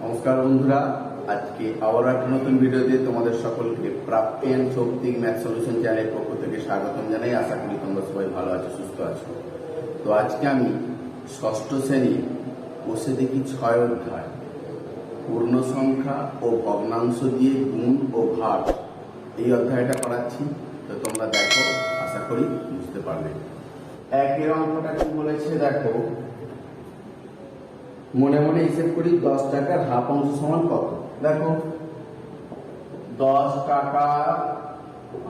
নমস্কার বন্ধুরা, আজকে আবার একটা নতুন ভিডিওতে তোমাদের সকলকে প্রাপ্যেন শক্তিক ম্যাথ সলিউশন চ্যানেলের পক্ষ থেকে স্বাগতম জানাই। আশা করি তোমরা সবাই ভালো আছো, সুস্থ আছো। তো আজকে আমি ষষ্ঠ শ্রেণী বসে দেখি 6 অধ্যায় পূর্ণ সংখ্যা ও ভগ্নাংশ দিয়ে গুণ ও ভাগ এই অধ্যায়টা করাচ্ছি। তো তোমরা দেখো, আশা করি বুঝতে পারবে। একের অঙ্কটা কি বলেছে দেখো, মনে মনে হিসেব করি 10 টাকার হাফ অংশ সমান কত। দেখো 10 টাকার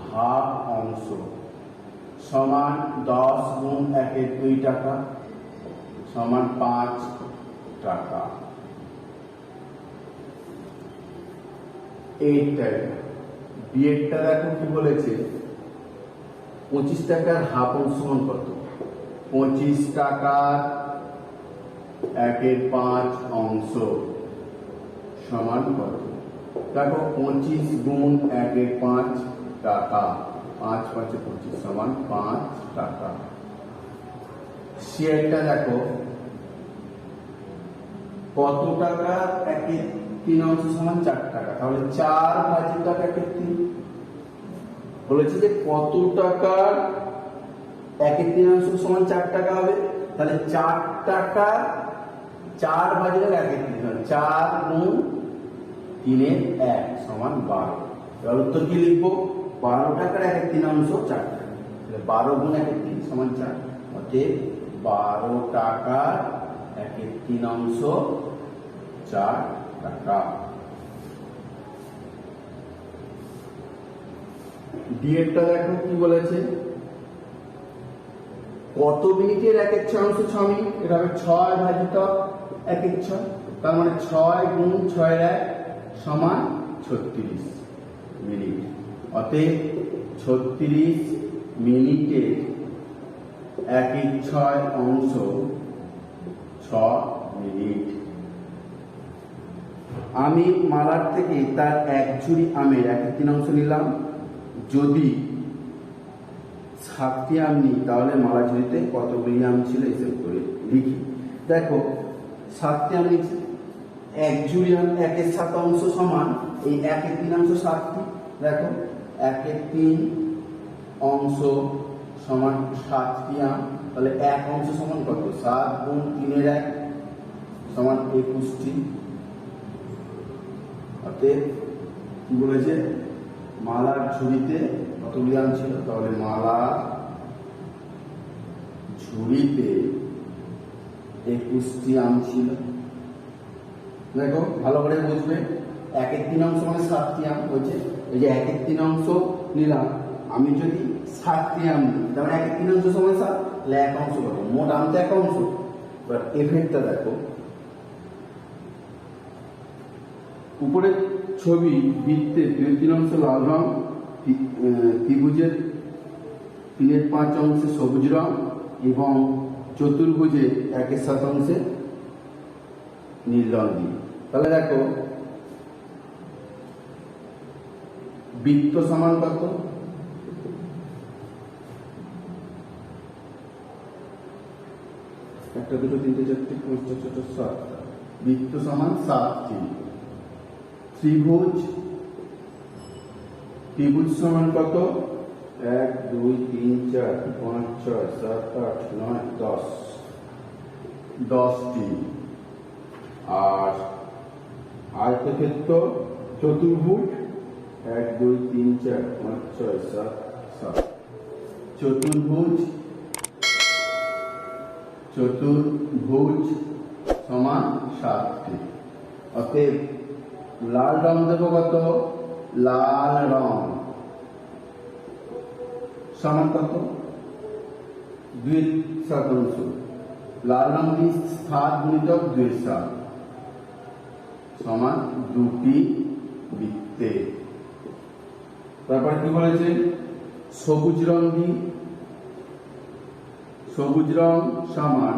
হাফ অংশ সমান 10 গুণ 1 2 টাকা সমান 5 টাকা। এইটা বিয়েরটা দেখো কি বলেছে, 25 টাকার হাফ অংশ সমান কত। 25 টাকার 1/5 অংশ সমান কত। দেখো 25 গুণ 1/5 টাকা, 5 5 25 সমান 5 টাকা। শেয়ারটা দেখো কত টাকা 1/3 অংশ সমান 4 টাকা, তাহলে 4 ভাজিত 1/3 বলেছে যে কত টাকা 1/3 অংশ সমান 4 টাকা হবে। তাহলে 4 টাকা 4 ভাজিত 1/3, 4 গুণ 3/1 সমান 12। এবার উত্তর কি লিখবো, 12 টাকার 1/3 অংশ 4 টাকা, তাহলে 12 গুণ 1/3 সমান 4। অতএব 12 টাকার 1/3 অংশ 4 টাকা। ডিএরটা দেখো কি বলেছে, কত মিনিটের 1/6 অংশ 6 মিনিট। এটা হবে 6 ভাজিত 1/6, তার মানে 6 গুণ 6/1 সমান 36 মিনিট। অতএব 36 মিনিটের 1/6 অংশ 6 মিনিট। আমি মালার থেকে তার 1 ঝুড়ি আমের 1/3 অংশ নিলাম। যদি 7টি আম নিই তাহলে মালা ঝুড়িতে কতগুলি আম ছিল হিসেব করে লিখি। দেখো 7টি আম নিচ্ছি, 1 ঝুড়ি আম 1/7 অংশ সমান এই 1/3 অংশ 7টি। দেখো 1/3 অংশ সমান 7টি আম, তাহলে 1 অংশ সমান কত, 7 গুণ 3/1 সমান 21টি। অতএব কি বলেছে, মালার ঝুড়িতে কতগুলি আম ছিল, তাহলে মালার ঝুড়িতে 21টি আম ছিল। দেখো ভালো করে বুঝবে, 1/3 অংশ মানে 7টি আম বলছে। এই যে 1/3 অংশ নিলাম, আমি যদি 7টি আম নিই তাহলে 1/3 অংশ সমান 7, তাহলে 1 অংশ কত, মোট আম তো 1 অংশ। এবার এফেক্টটা দেখো, উপরে ছবি বৃত্তে 3 অংশ লাল রং, ত্রিভুজের 3/5 অংশে সবুজ রং এবং চতুর্ভুজে 1/7 অংশে নীল রং দিয়ে। তাহলে দেখো বৃত্ত সমান কত, একটা দুটো তিনটে চারটে পাঁচটা ছটা 7, বৃত্ত সমান 7টি। ত্রিভুজ সমান কত, 1 2 3 4 5 6 7 8 9 10, 10টি। আর আয়তক্ষেত্র চতুর্ভুজ 1 2 3 4 5 6 7 7, চতুর্ভুজ সমান 7টি। অতএব লাল রং দেবো কত, লাল রং সমান কত, 2/7 অংশ। লাল রং দিয়ে 7 গুণিতক 2/7 সমান 2টি বৃত্তে। তারপরে কি বলেছে, সবুজ রং দিয়ে, সবুজ রং সমান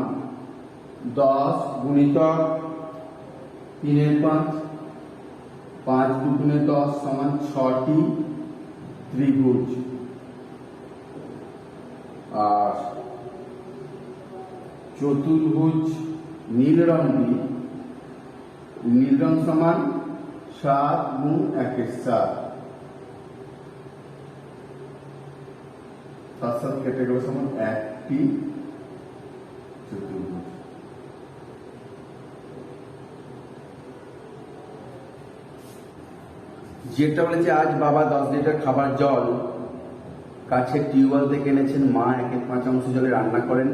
10 গুণিতক 3/5, 5 2 10 সমান 6টি ত্রিভুজ। আর চতুর্ভুজ নীল রং দিয়ে নীল রং সমান 7 গুণ 1 এর 7, 7 7 কেটে গেল সমান 1টি চতুর্ভুজ। যেটা বলেছে আজ বাবা 10 লিটার খাবার জল কাছের টিউবওয়েল থেকে এনেছেন, মা 1/5 জলে রান্না করেন,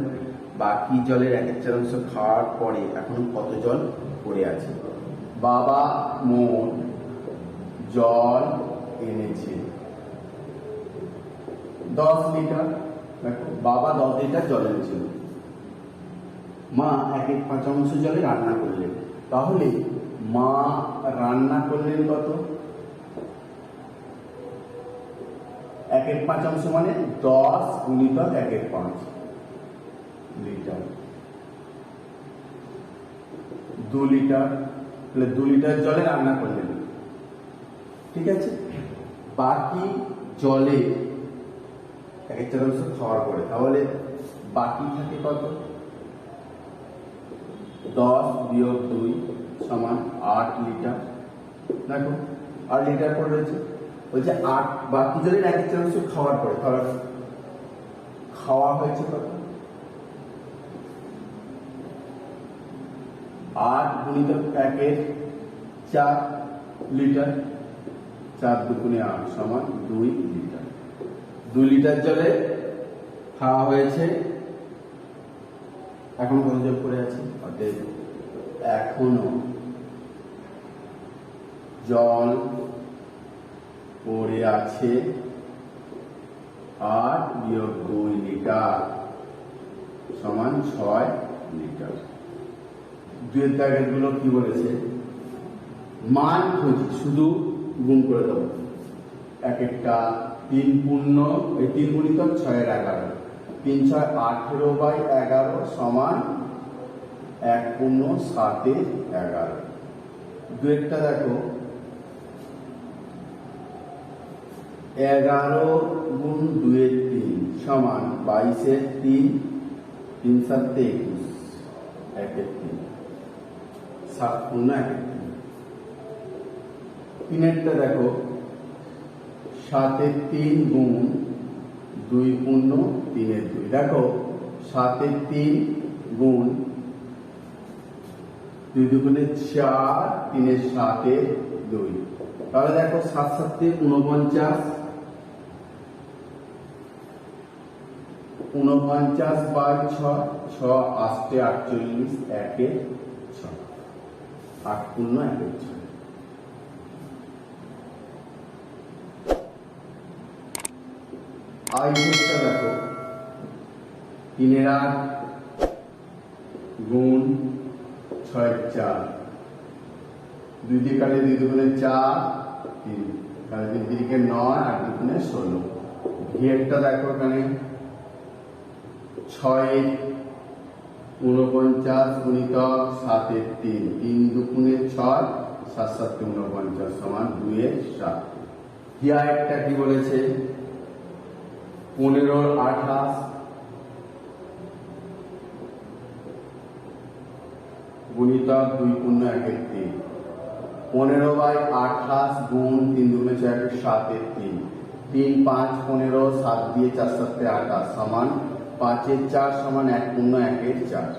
বাকি জলের 1/4 খাওয়ার পরে এখন কত জল পড়ে আছে? বাবা মোট জল এনেছে 10 লিটার। দেখো বাবা 10 লিটার জল এনেছিল, মা 1/5 জলে রান্না করলেন, তাহলে মা রান্না করলেন কত? 1/5 মানে 10 গুণিতক 1/5 লিটার, 2 লিটার, তাহলে 2 লিটার জলে রান্না করলেন। ঠিক আছে, বাকি জলে 1/4 খাওয়ার পরে, তাহলে বাকি থাকে কত? 10 বিয়োগ 2 সমান 8 লিটার। দেখো 8 লিটার করে রয়েছে, বলছে 8 বাকি জলের 1/4 খাওয়ার পরে, তাহলে খাওয়া হয়েছে কত? 8 গুণিতক 1/4 লিটার, 4 দুগুণে 8 সমান 2 লিটার। 2 লিটার জলে খাওয়া হয়েছে, এখন কত জল পড়ে আছে? অতএব এখনো জল পড়ে আছে 8 বিয়োগ 2 লিটার সমান 6 লিটার। 2 দাগের গুলো কি বলেছে? মান খুঁজি, শুধু গুণ করে দেবো। এক একটা 3 পূর্ণ 3 গুণিতক 6 এর 11, 3 6 18/11 সমান 1 পূর্ণ 7 এর 11। 2 একটা দেখো 11 গুণ 2 এর 3 সমান 22 এর 3, 3 7 21, 1 এর 3, 7 পূর্ণ 1 এর 3। 3 একটা দেখো 7 এর 3 গুণ 2 পূর্ণ 3 এর 2, দেখো 7 এর 3 গুণ 2 দুগুণে 4, 3 এর 7 এর 2, তাহলে দেখো 7 7 এ 49, 49/6, 6 8 48, 1 এর 6, 8 পূর্ণ 1 এর 6। আইটা দেখো 3 এর 8 গুণ 6 এর 4, 2 দিয়ে কাটে 2 দুগুণে 4, 3 তাহলে 3 দিকে 9, 8 দুগুণে 16। ভিড়টা দেখো এখানে 6 49 গুণিতক 7 এর 3, 3 দুগুণে 6, 7 7 49 সমান 2 এর 7। হিয়া একটা কি বলেছে? 15 28 গুণিতক 2 পূর্ণ 1 এর 3, 15/28 গুণ 3 দুগুণে 6 7 এর 3, 3 5 15, 7 দিয়ে 4 7 28 সমান 5 এর 4 সমান 1 পূর্ণ 1 এর 4।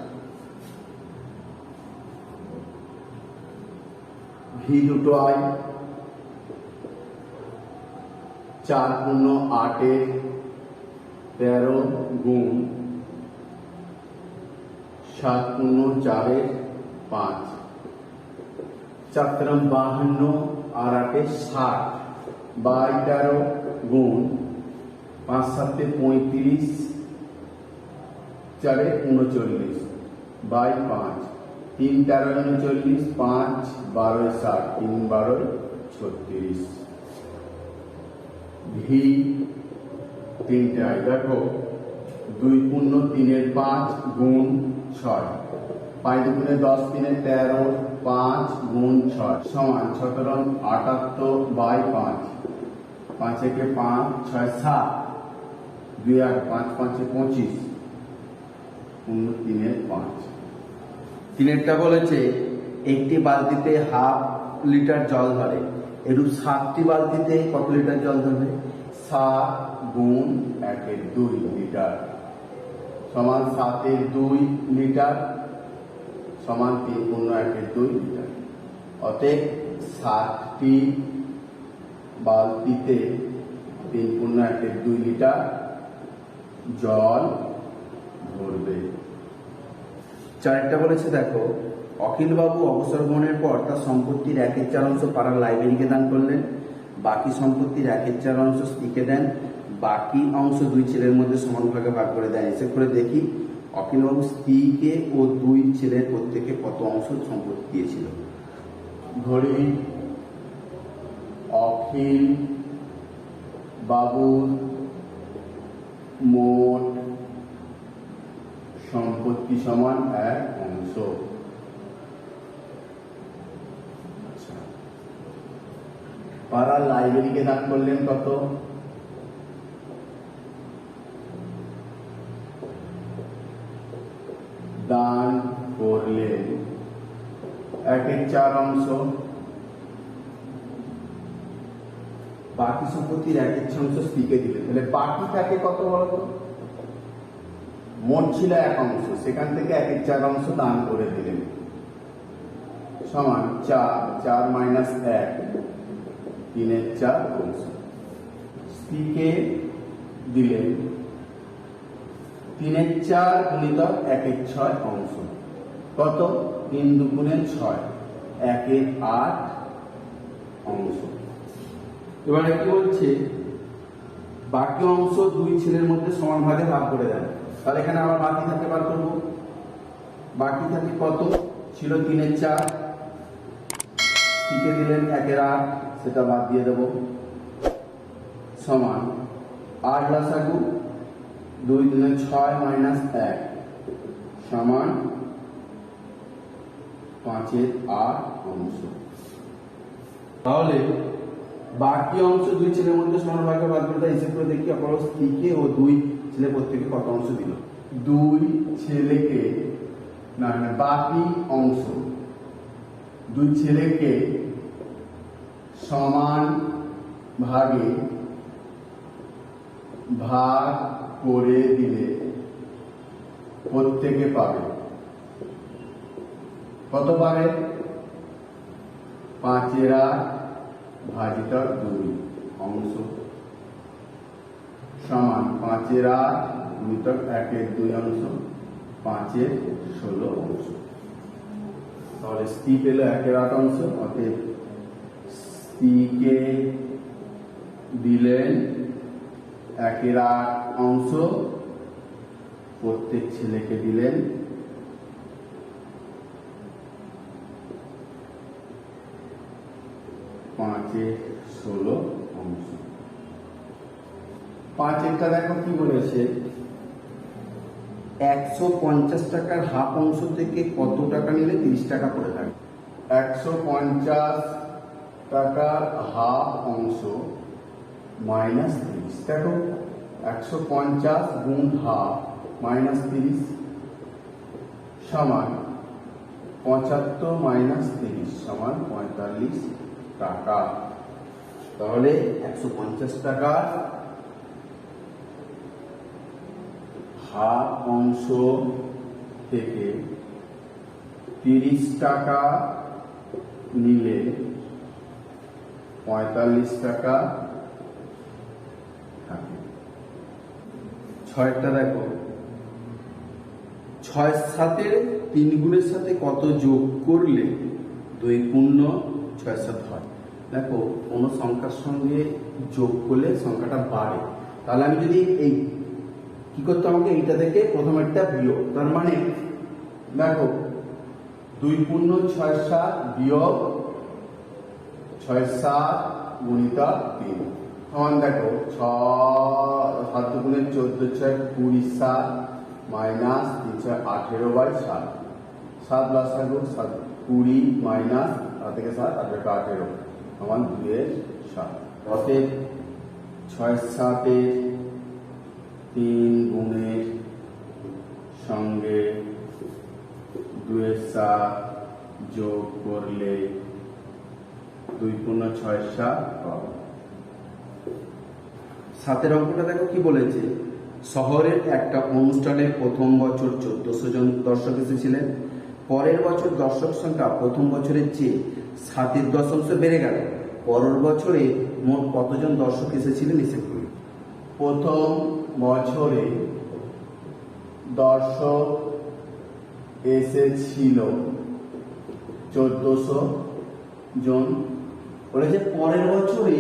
ভি দুটো আই 4 পূর্ণ 8 এর 13 গুণ 7 পূর্ণ 4 এর 5, 4 3 52 আর 8 এ 60 বাই 13 গুণ 5 7 35, 4 39 বাই 5, 3 13 39, 5 12 60, 3 12 36। ভি 3টাই দেখো 2 পূর্ণ 3 এর 5 গুণ 6, 5 দুগুণে 10, 3 এর 13, 5 গুণ 6 সমান 17 78 বাই 5, 5 একে 5, 6 7, 2 8 5 5 25 পূর্ণ 3 এর 5। 3 এরটা বলেছে একটি বালতিতে হাফ লিটার জল ধরে, এরূপ 7টি বালতিতে কত লিটার জল ধরবে? 7 গুণ 1/2 লিটার সমান 7/2 লিটার সমান 3 গুণ 1/2 লিটার। অতএব 7টি বালতিতে 3 গুণ 1/2 লিটার জল ধরবে। 4টা বলেছে দেখো, অখিলবাবু অবসর গ্রহণের পর তার সম্পত্তির 1/4 পাড়ার লাইব্রেরিকে দান করলেন, বাকি সম্পত্তির 1/4 স্ত্রীকে দেন, বাকি অংশ 2 ছেলের মধ্যে সমান ভাগে ভাগ করে দেন। হিসেব করে দেখি অখিলবাবু স্ত্রীকে ও 2 ছেলের প্রত্যেকে কত অংশ সম্পত্তি দিয়েছিল। ধরি অখিল বাবুর মোট সম্পত্তি সমান 1 অংশ। পাড়ার লাইব্রেরিকে দান করলেন কত? দান করলেন 1/4 অংশ। বাকি সম্পত্তির 1/4 অংশ স্ত্রীকে দিলেন, তাহলে বাকি থাকে কত বলতো? মোট ছিল 1 অংশ, সেখান থেকে 1/4 অংশ দান করে দিলেন সমান 4 মাইনাস 1 3/4 অংশ। স্ত্রীকে দিলেন 3/4 গুণিতক 1/6 অংশ, কত? 3 দুগুণে 6, 1/8 অংশ। এবারে কি বলছে? বাকি অংশ 2 ছেলের মধ্যে সমান ভাগে ভাগ করে দেন। তাহলে এখানে আবার বাকি থাকে বার করবো। বাকি থাকে কত? ছিল 3/4, স্ত্রীকে দিলেন 1/8, সেটা বাদ দিয়ে দেব সমান 8 লসাগু 2 দুগুণে 6 মাইনাস 1 সমান 5/8 অংশ। তাহলে বাকি অংশ 2 ছেলের মধ্যে সমান ভাগে ভাগ করে হিসেব করে দেখি আপনার স্ত্রীকে ও 2 ছেলে প্রত্যেকে কত অংশ দিল। 2 ছেলেকে না বাকি অংশ 2 ছেলেকে সমান ভাগে ভাগ করে দিলে প্রত্যেকে পাবে কত পাবে? 5/8 ভাজিতক 2 অংশ সমান 5/8 গুণিতক 1/2 অংশ 5/16 অংশ। তাহলে স্ত্রী পেল 1/8 অংশ, অতএব স্ত্রীকে দিলেন 1/8 অংশ, প্রত্যেক ছেলেকে দিলেন 5/16 অংশ। 5-এরটা দেখো কি বলেছে? 150 টাকার হাফ অংশ থেকে কত টাকা নিলে 30 টাকা পড়ে থাকে? 150 টাকার হাফ অংশ মাইনাস 30। দেখো 150 গুণ হাফ মাইনাস 30 সমান 75 মাইনাস 30 সমান 45 টাকা। তাহলে 150 টাকার হাফ অংশ থেকে 30 টাকা নিলে 45 টাকা থাকে। 6টা দেখো, 6 সাথে 3 গুণের সাথে কত যোগ করলে 2 পূর্ণ 6 7 হয়। দেখো কোন সংখ্যার সঙ্গে যোগ করলে সংখ্যাটা বাড়ে, তাহলে আমি যদি এই কি করতে, আমাকে এইটা থেকে প্রথমেরটা বিয়োগ, তার মানে দেখো 2 পূর্ণ 6 7 বিয়োগ 6 7 গুণিতক 3 সমান দেখো 6 7 গুণে 14 6 27 মাইনাস 3 18/7 7 লসাগু 7 20 মাইনাস 7 থেকে 7 18 সমান 2/7। অতএব 6 7 3 গুণের সঙ্গে 2/7 যোগ করলে 2 × 6 = 7 পাবো। 7-এর অঙ্কটা দেখো কি বলেছে, শহরের একটা অনুষ্ঠানে প্রথম বছর 1400 জন দর্শক এসেছিলেন। পরের বছর দর্শক সংখ্যা প্রথম বছরের চেয়ে 7 দশাংশ বেড়ে গেল। পরের বছরে মোট কতজন দর্শক এসেছিলেন হিসেব করি। প্রথম বছরে দর্শক এসেছিল 1400 জন, বলেছে পরের বছরে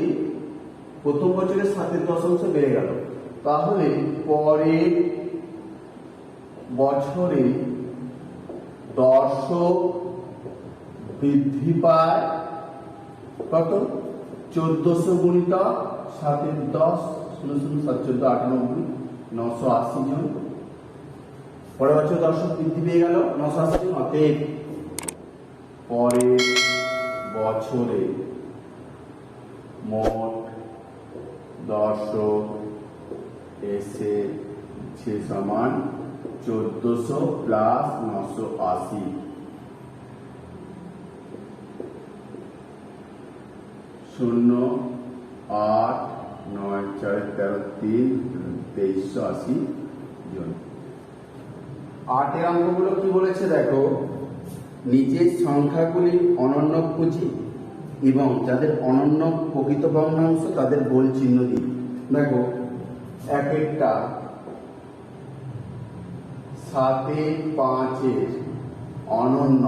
প্রথম বছরে 7 দশাংশ বেড়ে গেল, তাহলে পরের বছরে দর্শক বৃদ্ধি পায় কত, 1400 গুণিতক 7 × 10 0 0 7 14 98 980 জন। পরের বছর দর্শক বৃদ্ধি পেয়ে গেল 980 জন। অতএব পরের বছরে মোট দর্শক এসেছে সমান 1400 প্লাস 980। 0 8 9 4 13 3 2380 জন। 8-এর অঙ্কগুলো কি বলেছে দেখো, নিচের সংখ্যাগুলি অনন্য খুঁজি এবং যাদের অনন্য প্রকৃত ভগ্নাংশ তাদের গোল চিহ্ন দিই। দেখো এক একটা 7 5-এর অনন্য,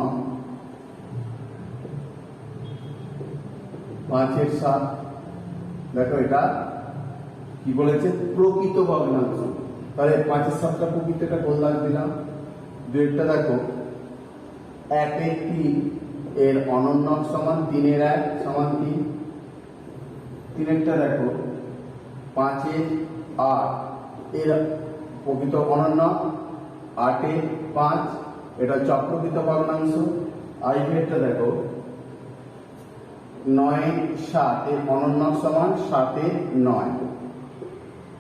5-এর 7, দেখো এটা কি বলেছে, প্রকৃত ভগ্নাংশ। তাহলে 5-এর 7টা প্রকৃতটা গোল দাগ দিলাম। 2-এরটা দেখো 1-এর 3 এর অনন্যক সমান 3-এর 1 সমান 3। 3-এরটা দেখো 5-এর 8 এর প্রকৃত অনন্য, 8-এর 5 এটা হচ্ছে অপ্রকৃত ভগ্নাংশ। 5-এরটা দেখো 9-এর 7 এর অনন্যক সমান 7-এর 9,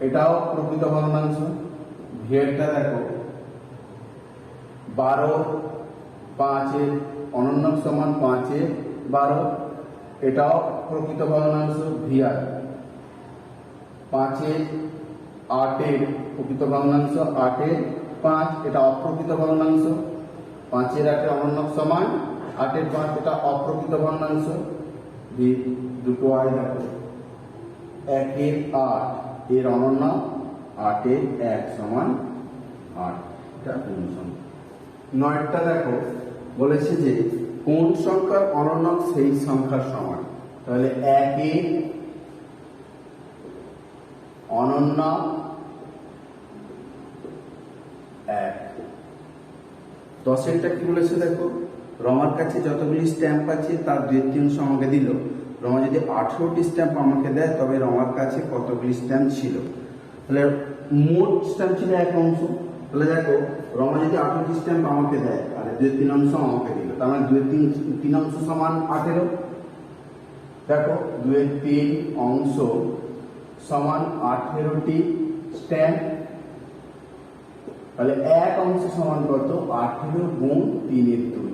এটাও প্রকৃত ভগ্নাংশ। ভিয়েরটা দেখো 12 5-এর অনন্যক সমান 5-এর 12, এটাও প্রকৃত ভগ্নাংশ। ভিআর 5-এর 8-এর প্রকৃত ভগ্নাংশ, 8-এর 5 এটা অপ্রকৃত ভগ্নাংশ। 5-এর 8-এর অনন্যক সমান 8-এর 5, এটা অপ্রকৃত ভগ্নাংশ। দুটো আয় দেখো 1-এর 8 এর অনন্য, 8-এর 1 সমান 8, এটা কোন সংখ্যা। 9-টা দেখো বলেছে যে কোন সংখ্যার অনন্যক সেই সংখ্যার সমান, তাহলে 1-এর অনন্য 1। 10-এরটা কি বলেছে দেখো, রমার কাছে যতগুলি স্ট্যাম্প আছে তার 2/3 আমাকে দিল। রমা যদি 18টি স্ট্যাম্প আমাকে দেয় তবে রমার কাছে কতগুলি স্ট্যাম্প ছিল। তাহলে মোট স্ট্যাম্প ছিল 1 অংশ। তাহলে দেখো রমা যদি 18টি স্ট্যাম্প আমাকে দেয় তাহলে 2/3 অংশ আমাকে দিল, তার মানে 2/3 অংশ সমান 18। দেখো 2/3 অংশ সমান 18টি স্ট্যাম্প, তাহলে 1 অংশ সমান কত, 18 গুণ 3-এর 2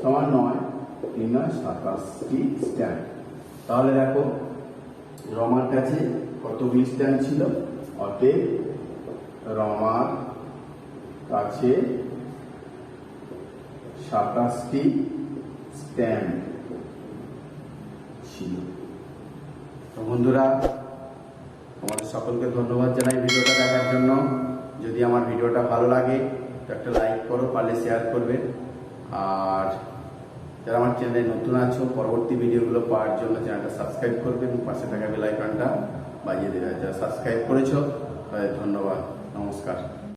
সমান 9, 3 9 27টি স্ট্যাম্প। তাহলে দেখো রমার কাছে কতগুলি স্ট্যাম্প ছিল, অতএব রমার কাছে 27টি স্ট্যাম্প ছিল। তো বন্ধুরা, তোমাদের সকলকে ধন্যবাদ জানাই ভিডিওটা দেখার জন্য। যদি আমার ভিডিওটা ভালো লাগে তো একটা লাইক করো, পারলে শেয়ার করবে। আর যারা আমার চ্যানেলে নতুন আছো, পরবর্তী ভিডিওগুলো পাওয়ার জন্য চ্যানেলটা সাবস্ক্রাইব করবে এবং পাশে থাকা বেল আইকনটা বাজিয়ে দেবে। যারা সাবস্ক্রাইব করেছো তাদের ধন্যবাদ, নমস্কার।